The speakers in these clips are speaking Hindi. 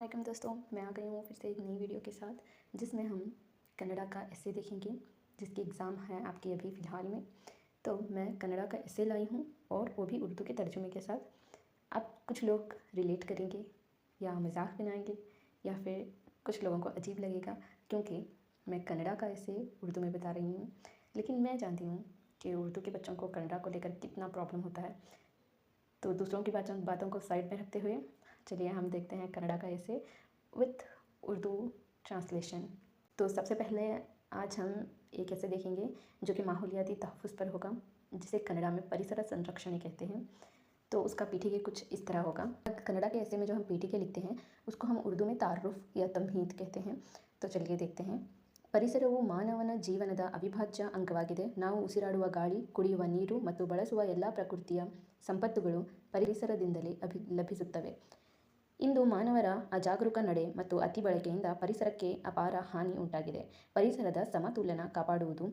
वालेकुम दोस्तों, मैं आ गई हूँ फिर से एक नई वीडियो के साथ जिसमें हम कन्नड़ा का एसे देखेंगे जिसकी एग्ज़ाम है आपकी अभी फ़िलहाल में। तो मैं कन्नड़ा का एसे लाई हूँ और वो भी उर्दू के तर्जुमे के साथ। अब कुछ लोग रिलेट करेंगे या मजाक बनाएंगे या फिर कुछ लोगों को अजीब लगेगा क्योंकि मैं कन्नड़ा का एसे उर्दू में बता रही हूँ। लेकिन मैं जानती हूँ कि उर्दू के बच्चों को कन्नड़ा को लेकर कितना प्रॉब्लम होता है। तो दूसरों की बातों को साइड में रखते हुए चलिए हम देखते हैं कन्नड़ा का ऐसे विथ उर्दू ट्रांसलेशन। तो सबसे पहले आज हम एक ऐसे देखेंगे जो कि माहौलियाती तहफ़्फ़ुज़ पर होगा, जिसे कन्नड़ा में परिसर संरक्षण कहते हैं। तो उसका पीठिके कुछ इस तरह होगा। कन्नड़ा के ऐसे में जो हम पीठिके लिखते हैं उसको हम उर्दू में तारुफ़ या तमहीद कहते हैं। तो चलिए देखते हैं। ಪರಿಸರವು ಮಾನವನ ಜೀವನದ ಅವಿಭಾಜ್ಯ ಅಂಗವಾಗಿದೆ. ನಾವು ಉಸಿರಾಡುವ ಗಾಳಿ, ಕುಡಿಯುವ ನೀರು ಮತ್ತು ಬಳಸುವ ಎಲ್ಲ ಪ್ರಕೃತಿಯ ಸಂಪತ್ತುಗಳು ಪರಿಸರದಿಂದಲೇ ಲಭಿಸುತ್ತವೆ. ಇಂದು ಮಾನವರ ಅಜಾಗರೂಕ ನಡೆ ಮತ್ತು ಅತಿ ಬಳಕೆಯಿಂದ ಪರಿಸರಕ್ಕೆ ಅಪಾರ ಹಾನಿ ಉಂಟಾಗಿದೆ. ಪರಿಸರದ ಸಮತೋಲನ ಕಾಪಾಡುವುದು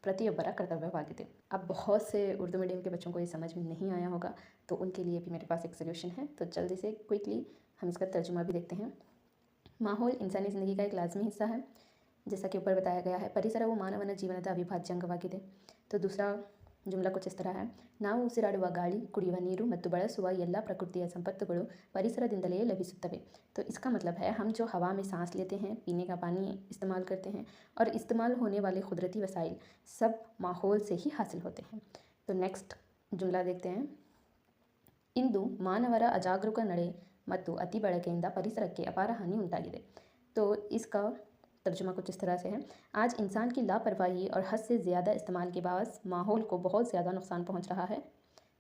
प्रतियब्बर कर्तव्यवाಗಿದೆ. अब बहुत से उर्दू मीडियम के बच्चों को ये समझ में नहीं आया होगा, तो उनके लिए भी मेरे पास एक सोल्यूशन है. तो जल्दी से क्विकली हम इसका तर्जुमा भी देखते हैं. माहौल इंसानी ज़िंदगी का एक लाजमी हिस्सा है, जैसा कि ऊपर बताया गया है. ಪರಿಸರವು ಮಾನವನ ಜೀವನದ ಅವಿಭಾಜ್ಯ ಅಂಗವಾಗಿದೆ. तो दूसरा जुमला कुछ इस तरह है. ನಾವು ಉಸಿರಾಡುವ ಗಾಳಿ, ಕುಡಿಯುವ ನೀರು ಮತ್ತು ಬಳಸುವ ಎಲ್ಲ ಪ್ರಕೃತಿಯ ಸಂಪತ್ತುಗಳು ಪರಿಸರದಿಂದಲೇ ಲಭಿಸುತ್ತವೆ. तो इसका मतलब है हम जो हवा में सांस लेते हैं, पीने का पानी इस्तेमाल करते हैं और इस्तेमाल होने वाले कुदरती वसाइल सब माहौल से ही हासिल होते हैं. तो नेक्स्ट जुमला देखते हैं. ಇಂದು ಮಾನವರ ಅಜಾಗರೂಕ ನಡೆ ಮತ್ತು ಅತಿ ಬಳಕೆಯಿಂದ ಪರಿಸರಕ್ಕೆ ಅಪಾರ ಹಾನಿ ಉಂಟಾಗಿದೆ. तो इसका तर्जुमा कुछ इस तरह से है. आज इंसान की लापरवाही और हद से ज़्यादा इस्तेमाल के बावस माहौल को बहुत ज़्यादा नुकसान पहुंच रहा है.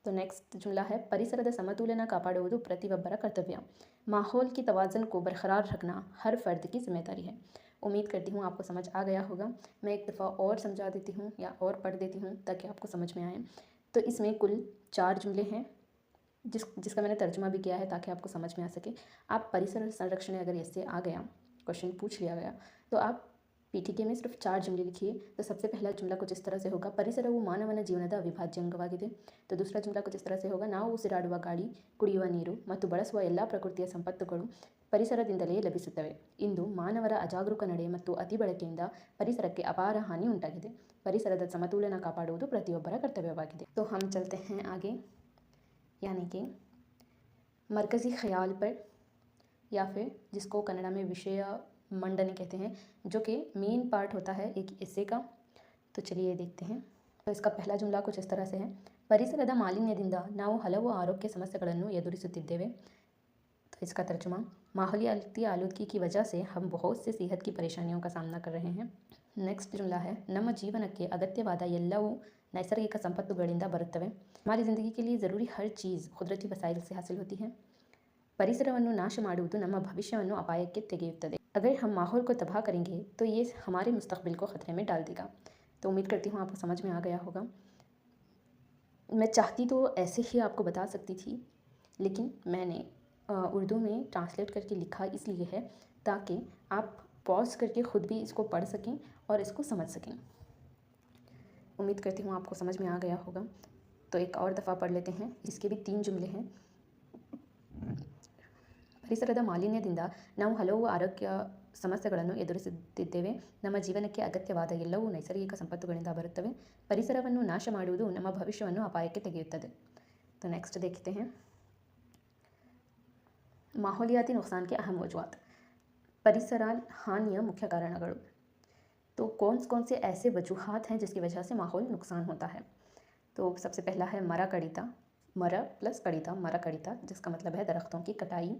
तो नेक्स्ट जुमला है. परिसರದ ಸಮತೋಲನ ಕಾಪಾಡುವುದು ಪ್ರತಿಯೊಬ್ಬರ कर्तव्य. माहौल की तवाज़न को बरकरार रखना हर फ़र्द की ज़िम्मेदारी है. उम्मीद करती हूँ आपको समझ आ गया होगा. मैं एक दफ़ा और समझा देती हूँ या और पढ़ देती हूँ ताकि आपको समझ में आए. तो इसमें कुल 4 जुमले हैं जिसका मैंने तर्जुमा भी किया है ताकि आपको समझ में आ सके. आप परिसर संरक्षण अगर इससे आ गया, क्वेश्चन पूछ लिया गया, तो आप पीठिके में सिर्फ 4 जुमले लिखिए. तो सबसे पहला जुमला कुछ इस तरह से होगा. ಪರಿಸರವು ಮಾನವನ ಜೀವನದ ಅವಿಭಾಜ್ಯ ಅಂಗವಾಗಿದೆ. तो दूसरा जुमला कुछ इस तरह से होगा. ನಾವು ಉಸಿರಾಡುವ ಗಾಳಿ, ಕುಡಿಯುವ ನೀರು ಮತ್ತು ಬಳಸುವ ಎಲ್ಲ ಪ್ರಕೃತಿಯ ಸಂಪತ್ತುಗಳು ಪರಿಸರದಿಂದಲೇ ಲಭಿಸುತ್ತವೆ. ಇಂದು ಮಾನವರ ಅಜಾಗರೂಕ ನಡೆ ಮತ್ತು ಅತಿ ಬಳಕೆಯಿಂದ ಪರಿಸರಕ್ಕೆ ಅಪಾರ ಹಾನಿ ಉಂಟಾಗಿದೆ. ಪರಿಸರದ ಸಮತೋಲನ ಕಾಪಾಡುವುದು ಪ್ರತಿಯೊಬ್ಬರ कर्तव्यವಾಗಿದೆ. तो हम चलते हैं आगे, यानी कि मरकज़ी ख़याल पर, या फिर जिसको कन्नड़ा में विषय मंडन कहते हैं, जो कि मेन पार्ट होता है एक एसे का. तो चलिए देखते हैं. तो इसका पहला जुमला कुछ इस तरह से है. ಪರಿಸರದ ಮಾಲಿನ್ಯದಿಂದ ನಾವು ಹಲವು ಆರೋಗ್ಯ ಸಮಸ್ಯೆಗಳನ್ನು ಎದುರಿಸುತ್ತಿದ್ದೇವೆ. तो इसका तर्जुमा. माहौलियाती आलूदगी की वजह से हम बहुत से सेहत की परेशानियों का सामना कर रहे हैं. नेक्स्ट जुमला है. ನಮ್ಮ ಜೀವನಕ್ಕೆ ಅಗತ್ಯವಾದ ಎಲ್ಲವೂ नैसर्गिक संपत्तुಗಳಿಂದ ಬರುತ್ತವೆ. हमारी ज़िंदगी के लिए ज़रूरी हर चीज़ कुदरती वसाइल से हासिल होती है. ಪರಿಸರವನ್ನು ನಾಶ ಮಾಡುವುದು ನಮ್ಮ ಭವಿಷ್ಯವನ್ನು ಅಪಾಯಕ್ಕೆ ತೆಗೆಯುತ್ತದೆ. अगर हम माहौल को तबाह करेंगे तो ये हमारे मुस्तकबिल को ख़तरे में डाल देगा. तो उम्मीद करती हूँ आपको समझ में आ गया होगा. मैं चाहती तो ऐसे ही आपको बता सकती थी, लेकिन मैंने उर्दू में ट्रांसलेट करके लिखा इसलिए है ताकि आप पॉज करके ख़ुद भी इसको पढ़ सकें और इसको समझ सकें. उम्मीद करती हूँ आपको समझ में आ गया होगा. तो एक और दफ़ा पढ़ लेते हैं. इसके भी 3 जुमले हैं. ಪರಿಸರದ ಮಾಲಿನ್ಯದಿಂದ ನಾವು ಹಲವು ಆರೋಗ್ಯ ಸಮಸ್ಯೆಗಳನ್ನು ಎದುರಿಸುತ್ತಿದ್ದೇವೆ. ನಮ್ಮ ಜೀವನಕ್ಕೆ ಅಗತ್ಯವಾದ ಎಲ್ಲವೂ ನೈಸರ್ಗಿಕ ಸಂಪತ್ತುಗಳಿಂದ ಬರುತ್ತವೆ. ಪರಿಸರವನ್ನು ನಾಶ ಮಾಡುವುದು ನಮ್ಮ ಭವಿಷ್ಯವನ್ನು ಅಪಾಯಕ್ಕೆ ತೆಗೆಯುತ್ತದೆ. तो नेक्स्ट देखते हैं. माहौलियाती नुकसान के अहम वजूहात. परिसर हानिಯ मुख्य कारणಗಳು. तो कौन से ऐसे वजूहात हैं जिसकी वजह से माहौल नुकसान होता है. तो सबसे पहला है मरा कड़िता. मरा प्लस कड़िता, मरा कड़िता, जिसका मतलब है दरख्तों की कटाई.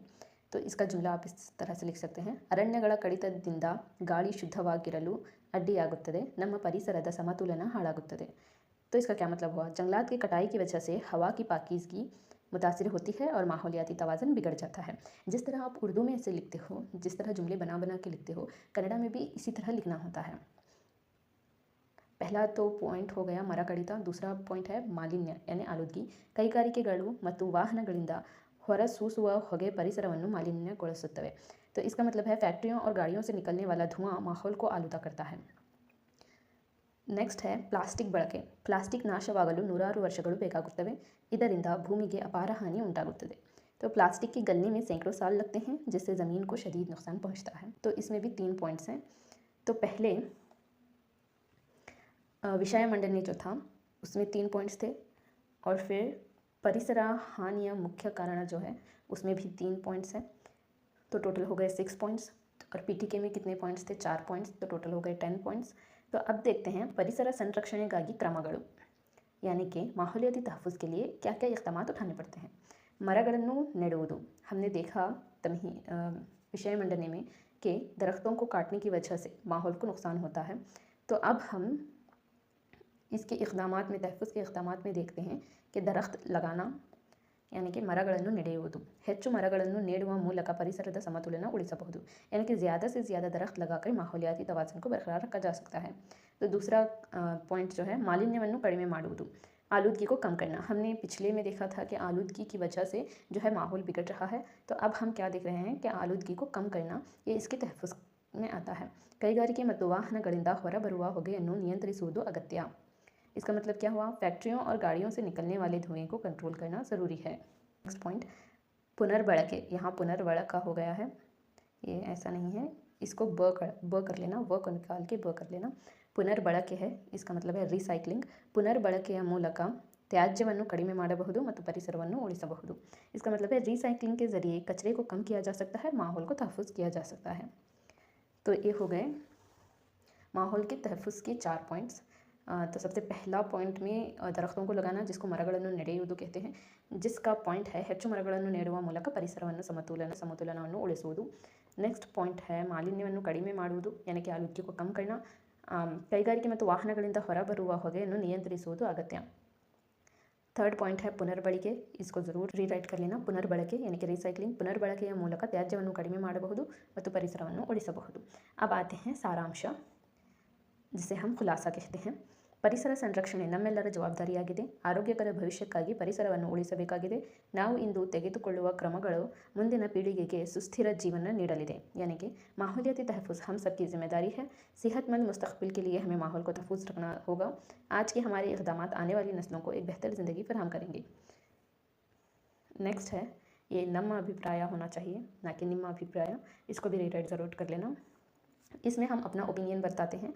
तो इसका जुमला आप इस तरह से लिख सकते हैं. ಅರಣ್ಯಗಳ ಕಡಿತದಿಂದ ಗಾಳಿ ಶುದ್ಧವಾಗಿರಲು ಅಡ್ಡಿಯಾಗುತ್ತದೆ. ನಮ್ಮ ಪರಿಸರದ ಸಮತೋಲನ ಹಾಳಾಗುತ್ತದೆ. तो इसका क्या मतलब हुआ. जंगलात की कटाई की वजह से हवा की पाकीज़गी मुतासिर होती है और माहौलियाती तवाज़न बिगड़ जाता है. जिस तरह आप उर्दू में इसे लिखते हो, जिस तरह जुमले बना बना के लिखते हो, कन्नड़ा में भी इसी तरह लिखना होता है. पहला तो पॉइंट हो गया मरा कड़िತ. दूसरा पॉइंट है ಮಾಲಿನ್ಯ यानी आलूदगी. ಕೈಗಾರಿಕೆಗಳು ಮತ್ತು ವಾಹನಗಳಿಂದ ಹೊರಸೂಸುವ ಹೊಗೆ ಪರಿಸರವನ್ನು ಮಾಲಿನ್ಯಗೊಳಿಸುತ್ತವೆ. तो इसका मतलब है फैक्ट्रियों और गाड़ियों से निकलने वाला धुआं माहौल को आलूदा करता है. ನೆಕ್ಸ್ಟ್ है ಪ್ಲಾಸ್ಟಿಕ್ ಬಳಕೆ. ಪ್ಲಾಸ್ಟಿಕ್ ನಾಶವಾಗಲು ನೂರಾರು ವರ್ಷಗಳು ಬೇಕಾಗುತ್ತವೆ. ಇದರಿಂದ ಭೂಮಿಗೆ ಅಪಾರ ಹಾನಿ ಉಂಟಾಗುತ್ತದೆ. तो प्लास्टिक के गलने में सैकड़ों साल लगते हैं, जिससे ज़मीन को शदीद नुकसान पहुंचता है। तो इसमें भी 3 पॉइंट्स हैं। तो पहले विषय मंडन जो था उसमें 3 पॉइंट्स थे, और फिर परिसराहानिय मुख्य कारण जो है उसमें भी 3 पॉइंट्स हैं। तो टोटल हो गए 6 पॉइंट्स। और पीटीके में कितने पॉइंट्स थे? 4 पॉइंट्स। तो टोटल हो गए 10 पॉइंट्स। तो अब देखते हैं परिसर संरक्षणेಗಾಗಿ क्रमಗಳು, यानी कि माहौलियाती तहफ़्फ़ुज़ के लिए क्या क्या इक़दाम उठाने पड़ते हैं। ಮರಗಳನ್ನು ನೆಡುವುದು, हमने देखा तमही विषय मंडने में कि दरख्तों को काटने की वजह से माहौल को नुकसान होता है। तो अब हम इसके इक़दामात में, तहफ़्फ़ुज़ के इक़दामात में देखते हैं कि दरख्त लगाना, यानी कि ಮರಗಳನ್ನು ನೆಡೆಯುವುದು, ಹೆಚ್ಚು ಮರಗಳನ್ನು ನೆಡುವ ಮೂಲಕ ಪರಿಸರದ ಸಮತೋಲನ ಉಳಿಸಬಹುದು, यानी कि ज़्यादा से ज़्यादा दरख्त लगाकर माहौलियाती तवाज़ुन को बरकरार रखा जा सकता है। तो दूसरा पॉइंट जो है ಮಾಲಿನ್ಯವನ್ನು ಕಡಿಮೆ ಮಾಡುವುದು, आलूदगी को कम करना। हमने पिछले में देखा था कि आलूदगी की वजह से जो है माहौल बिगड़ रहा है। तो अब हम क्या देख रहे हैं कि आलूदगी को कम करना, ये इसके तहफ़्फ़ुज़ में आता है। ಕೈಗಾರಿಕೆ ಮತ್ತು ವಾಹನಗಳಿಂದ ಹೊರಬರುವ ಹೊಗೆಯನ್ನು ನಿಯಂತ್ರಿಸುವುದು ಅಗತ್ಯ। इसका मतलब क्या हुआ? फैक्ट्रियों और गाड़ियों से निकलने वाले धुएं को कंट्रोल करना ज़रूरी है। नेक्स्ट पॉइंट पुनर्बळके, यहाँ पुनर्बळका हो गया है, ये ऐसा नहीं है, इसको ब कर लेना, व को निकाल के ब कर लेना। पुनर्बळके है, इसका मतलब है ರೀಸೈಕ್ಲಿಂಗ್। पुनर्बಳಕೆಯ ಮೂಲಕ ತ್ಯಾಜ್ಯವನ್ನು ಕಡಿಮೆ ಮಾಡಬಹುದು ಮತ್ತು ಪರಿಸರವನ್ನು ಉಳಿಸಬಹುದು। इसका मतलब है ರೀಸೈಕ್ಲಿಂग के ज़रिए कचरे को कम किया जा सकता है, माहौल को तहफ़्फ़ुज़ किया जा सकता है। तो ये हो गए माहौल के तहफ़्फ़ुज़ के 4 पॉइंट्स। तो सबसे पहला पॉइंट में दरख्तों को लगाना, जिसको ಮರಗಳನ್ನು ನೆಡೆಯುವುದು कहते हैं, जिसका पॉइंट है ಹೆಚ್ಚು ಮರಗಳನ್ನು ನೆಡುವ ಮೂಲಕ ಪರಿಸರವನ್ನು ಸಮತೋಲನವನ್ನು ಉಳಿಸುವುದು। नेक्स्ट पॉइंट है ಮಾಲಿನ್ಯವನ್ನು ಕಡಿಮೆ ಮಾಡುವುದು, यानी कि आलूदगी को कम करना। ಕೈಗಾರಿಕೆ ಮತ್ತು ವಾಹನಗಳಿಂದ ಹೊರಬರುವ ಹೊಗೆಯನ್ನು ನಿಯಂತ್ರಿಸುವುದು ಅಗತ್ಯ। थर्ड पॉइंट है पुनर्बळಕೆ, इसको ज़रूर रीराइट कर लेना। पुनर्बಳಕೆ यानी कि ರೀಸೈಕ್ಲಿಂಗ್, पुनर्बಳಕೆಯ ಮೂಲಕ ತ್ಯಾಜ್ಯವನ್ನು ಕಡಿಮೆ ಮಾಡಬಹುದು ಮತ್ತು ಪರಿಸರವನ್ನು ಉಳಿಸಬಹುದು। अब आते हैं सारांश, जिसे हम खुलासा कहते हैं। ಪರಿಸರ ಸಂರಕ್ಷಣೆ ನಮ್ಮೆಲ್ಲರ ಜವಾಬ್ದಾರಿಯಾಗಿದೆ। ಆರೋಗ್ಯಕರ ಭವಿಷ್ಯಕ್ಕಾಗಿ ಪರಿಸರವನ್ನು ಉಳಿಸಬೇಕಾಗಿದೆ। ನಾವು ಇಂದು ತೆಗೆದುಕೊಳ್ಳುವ ಕ್ರಮಗಳು ಮುಂದಿನ ಪೀಳಿಗೆಗೆ ಸುಸ್ಥಿರ ಜೀವನ ನೀಡಲಿದೆ, यानी कि माहौलियाती तहफ़्फ़ुज़ हम सब की ज़िम्मेदारी है। सेहतमंद मुस्तक़बिल के लिए हमें माहौल को तहफ़्फ़ुज़ रखना होगा। आज के हमारे इक़दामात आने वाली नस्लों को एक बेहतर ज़िंदगी फराहम करेंगे। नेक्स्ट है, ये ನಮ್ಮ अभिप्राय होना चाहिए, ना कि ನಿಮ್ಮ अभिप्राय। इसको भी रीराइट ज़रूर कर लेना। इसमें हम अपना ओपिनियन बताते हैं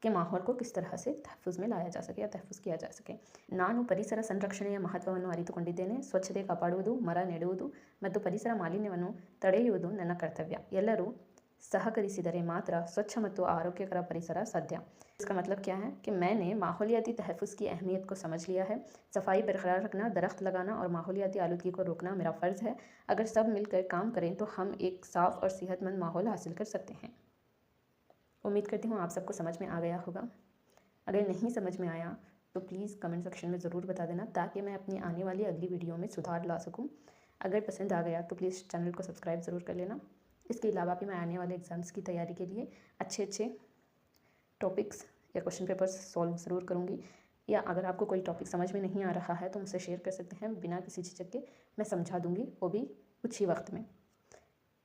कि माहौल को किस तरह से तहफ़्फ़ुज़ में लाया जा सके या तहफ़्फ़ुज़ किया जा सके। ನಾನು ಪರಿಸರ ಸಂರಕ್ಷಣೆಯ ಮಹತ್ವವನ್ನು ಅರಿತುಕೊಂಡಿದ್ದೇನೆ। ಸ್ವಚ್ಛತೆ ಕಾಪಾಡುವುದು, ಮರ ನೆಡುವುದು ಮತ್ತು ಪರಿಸರ ಮಾಲಿನ್ಯವನ್ನು ತಡೆಯುವುದು ನನ್ನ ಕರ್ತವ್ಯ। ಎಲ್ಲರೂ सहकरिಸಿದರೆ ಮಾತ್ರ स्वच्छ ಮತ್ತು ಆರೋಗ್ಯಕರ ಪರಿಸರ ಸಾಧ್ಯ। इसका मतलब क्या है कि मैंने माहौलियाती तहफ़्फ़ुज़ की अहमियत को समझ लिया है। सफाई बरकरार रखना, दरख्त लगाना और माहौलियाती आलूदगी को रोकना मेरा फ़र्ज़ है। अगर सब मिलकर काम करें तो हम एक साफ़ और सेहतमंद माहौल हासिल कर सकते हैं। उम्मीद करती हूँ आप सबको समझ में आ गया होगा। अगर नहीं समझ में आया तो प्लीज़ कमेंट सेक्शन में ज़रूर बता देना, ताकि मैं अपनी आने वाली अगली वीडियो में सुधार ला सकूँ। अगर पसंद आ गया तो प्लीज़ चैनल को सब्सक्राइब ज़रूर कर लेना। इसके अलावा भी मैं आने वाले एग्ज़ाम्स की तैयारी के लिए अच्छे टॉपिक्स या क्वेश्चन पेपर्स सॉल्व ज़रूर करूँगी। या अगर आपको कोई टॉपिक समझ में नहीं आ रहा है तो मुझसे शेयर कर सकते हैं, बिना किसी झिझक के मैं समझा दूँगी, वो भी कुछ ही वक्त में।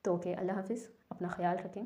तो ओके, अल्लाह हाफ़िज़, अपना ख्याल रखें।